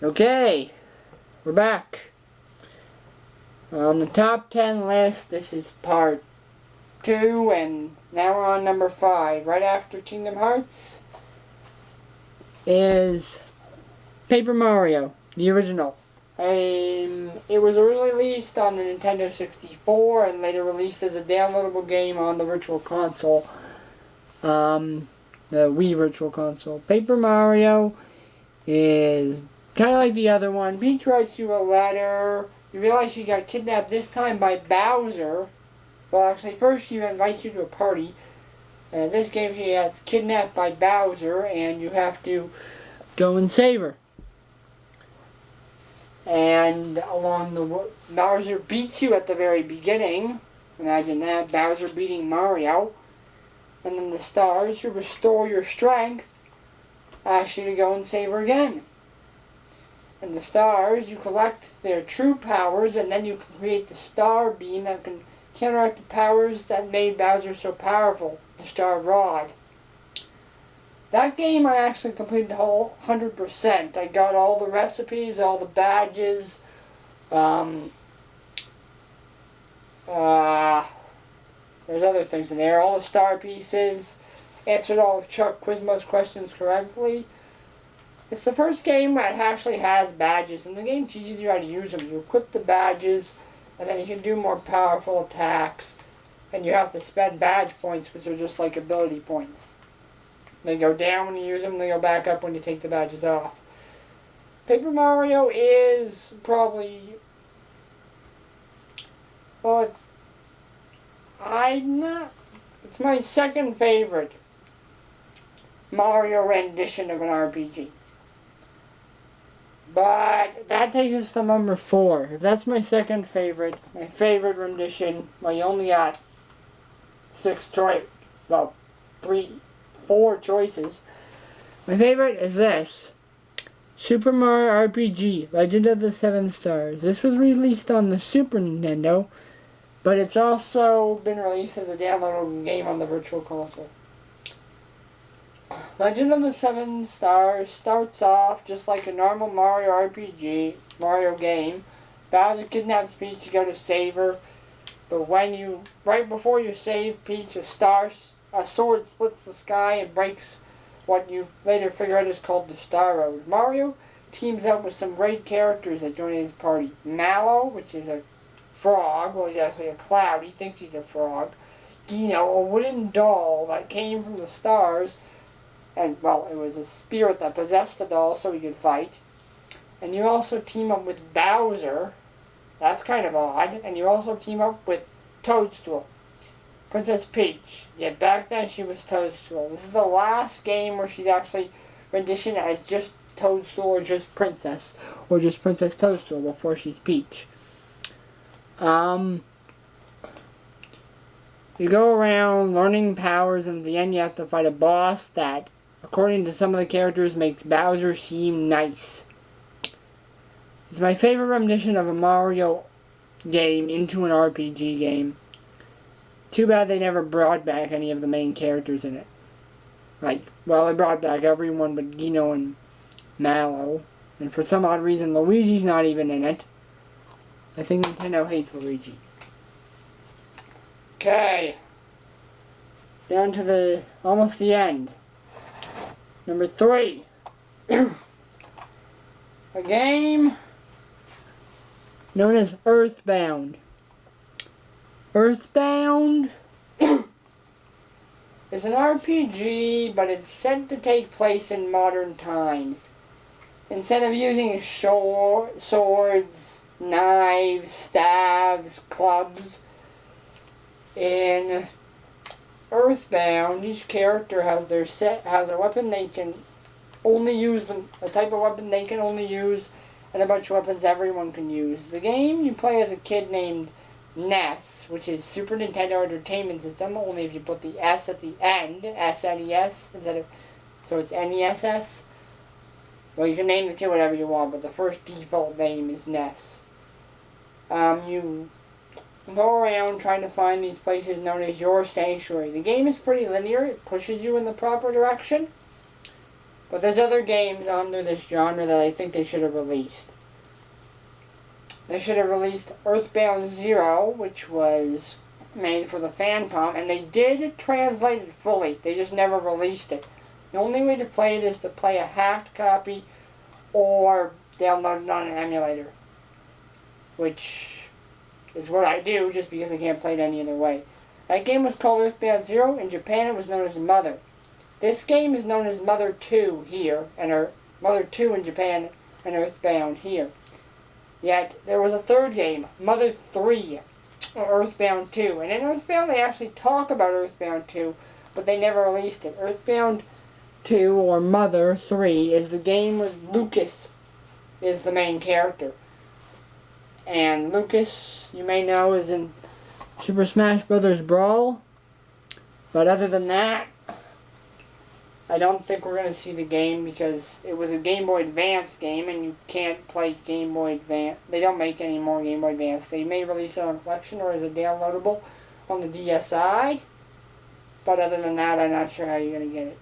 Okay, we're back. On the top 10 list, this is part 2, and now we're on number 5. Right after Kingdom Hearts is Paper Mario, the original. It was originally released on the Nintendo 64 and later released as a downloadable game on the Virtual Console. The Wii Virtual Console. Paper Mario is kind of like the other one. Peach writes you a letter. You realize she got kidnapped this time by Bowser. Well, actually, first she invites you to a party. And in this game, she gets kidnapped by Bowser, and you have to go and save her. And along the way, Bowser beats you at the very beginning. Imagine that, Bowser beating Mario. And then the stars, you restore your strength, ask you to go and save her again. And the stars, you collect their true powers, and then you can create the star beam that can counteract the powers that made Bowser so powerful, the Star Rod. That game I actually completed the whole 100%. I got all the recipes, all the badges, there's other things in there, all the star pieces, answered all of Chuck Quizmo's questions correctly. It's the first game that actually has badges, and the game teaches you how to use them. You equip the badges, and then you can do more powerful attacks, and you have to spend badge points, which are just like ability points. They go down when you use them, they go back up when you take the badges off. Paper Mario is probably... well, it's my second favorite Mario rendition of an RPG. But that takes us to number 4. If that's my second favorite, my favorite rendition, well, you only got 4 choices. My favorite is this. Super Mario RPG, Legend of the Seven Stars. This was released on the Super Nintendo, but it's also been released as a downloadable game on the Virtual Console. Legend of the Seven Stars starts off just like a normal Mario RPG, Mario game. Bowser kidnaps Peach to go to save her, but right before you save Peach, a sword splits the sky and breaks what you later figure out is called the Star Road. Mario teams up with some great characters that join his party. Mallow, which is a frog, well, he's actually a cloud, he thinks he's a frog. Gino, a wooden doll that came from the stars, and, well, it was a spirit that possessed the doll so he could fight. And you also team up with Bowser. That's kind of odd. And you also team up with Toadstool. Princess Peach. Yet back then she was Toadstool. This is the last game where she's actually renditioned as just Toadstool or just Princess. Or just Princess Toadstool before she's Peach. You go around learning powers, and at the end you have to fight a boss that, according to some of the characters, makes Bowser seem nice. It's my favorite rendition of a Mario game into an RPG game. Too bad they never brought back any of the main characters in it. They brought back everyone but Gino and Mallow. And for some odd reason, Luigi's not even in it. I think Nintendo hates Luigi. Okay. Down to almost the end. Number 3. A game known as Earthbound. Earthbound is an RPG, but it's set to take place in modern times. Instead of using swords, knives, staves, clubs, in Earthbound, each character has a weapon they can only use, a type of weapon they can only use, and a bunch of weapons everyone can use. The game you play as a kid named NES, which is Super Nintendo Entertainment System, only if you put the S at the end, SNES, so it's NESS. Well, you can name the kid whatever you want, but the first default name is NES. You go around trying to find these places known as your sanctuary. The game is pretty linear. It pushes you in the proper direction. But there's other games under this genre that I think they should have released. They should have released Earthbound Zero, which was made for the Famicom, and they did translate it fully. They just never released it. The only way to play it is to play a hacked copy or download it on an emulator, which is what I do just because I can't play it any other way. That game was called Earthbound Zero. In Japan it was known as Mother. This game is known as Mother 2 here, and Mother 2 in Japan, and Earthbound here. Yet there was a third game, Mother 3, or Earthbound 2. And in Earthbound they actually talk about Earthbound 2, but they never released it. Earthbound 2, or Mother 3, is the game where Lucas is the main character. And Lucas, you may know, is in Super Smash Bros. Brawl. But other than that, I don't think we're going to see the game because it was a Game Boy Advance game and you can't play Game Boy Advance. They don't make any more Game Boy Advance. They may release it on collection or as a downloadable on the DSi. But other than that, I'm not sure how you're going to get it.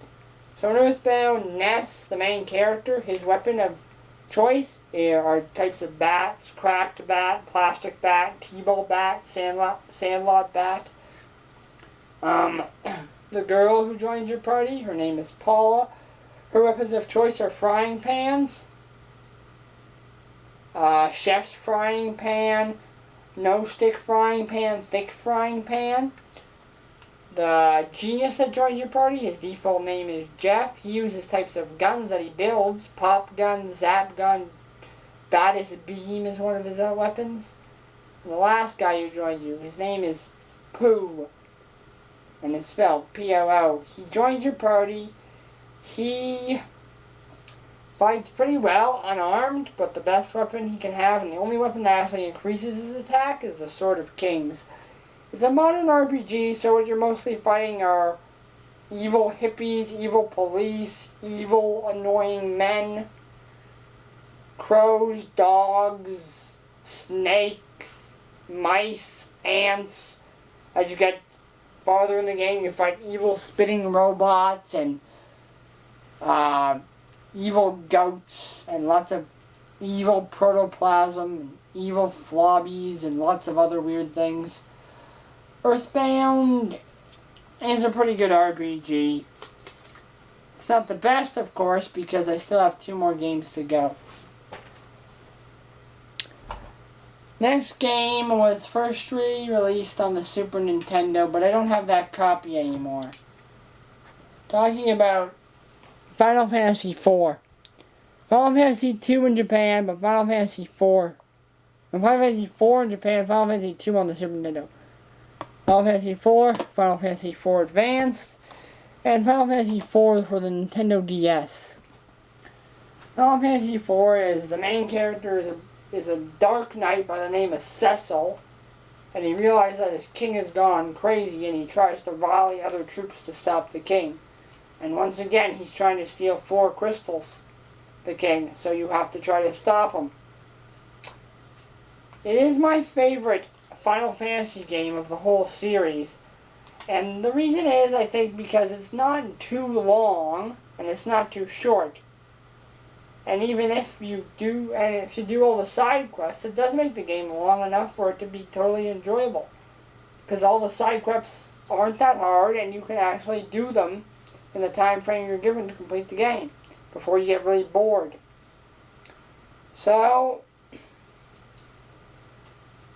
So in Earthbound, Ness, the main character, his weapon of choice are types of bats: cracked bat, plastic bat, T-ball bat, sandlot bat. The girl who joins your party, her name is Paula. Her weapons of choice are frying pans, chef's frying pan, no stick frying pan, thick frying pan. The genius that joins your party, his default name is Jeff. He uses types of guns that he builds. Pop gun, zap gun, baddest beam is one of his weapons. And the last guy who joins you, his name is Pooh. And it's spelled P-O-O. He joins your party. He fights pretty well, unarmed, but the best weapon he can have, and the only weapon that actually increases his attack, is the Sword of Kings. It's a modern RPG, so what you're mostly fighting are evil hippies, evil police, evil annoying men, crows, dogs, snakes, mice, ants. As you get farther in the game, you fight evil spitting robots and evil goats and lots of evil protoplasm and evil flobbies and lots of other weird things. Earthbound is a pretty good RPG. It's not the best, of course, because I still have 2 more games to go. Next game was first released on the Super Nintendo, but I don't have that copy anymore. Talking about Final Fantasy IV. Final Fantasy II in Japan, but Final Fantasy IV. And Final Fantasy IV in Japan, Final Fantasy II on the Super Nintendo. Final Fantasy IV, Final Fantasy IV Advanced, and Final Fantasy IV for the Nintendo DS. Final Fantasy IV is the main character is a dark knight by the name of Cecil, and he realizes that his king has gone crazy and he tries to rally other troops to stop the king. And once again, he's trying to steal 4 crystals, the king, so you have to try to stop him. It is my favorite Final Fantasy game of the whole series, and the reason is, I think, because it's not too long and it's not too short. And even if you do all the side quests, it does make the game long enough for it to be totally enjoyable. Because all the side quests aren't that hard, and you can actually do them in the time frame you're given to complete the game before you get really bored. So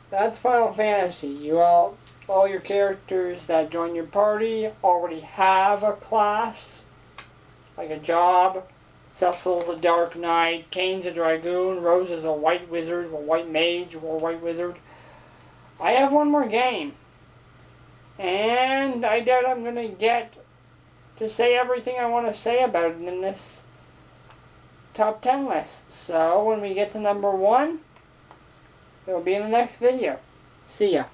that's Final Fantasy. All your characters that join your party already have a class, like a job. Cecil's a Dark Knight, Kane's a Dragoon, Rose is a White Wizard, or White Mage, or White Wizard. I have 1 more game, and I doubt I'm going to get to say everything I want to say about it in this top 10 list. So when we get to number 1, it will be in the next video. See ya.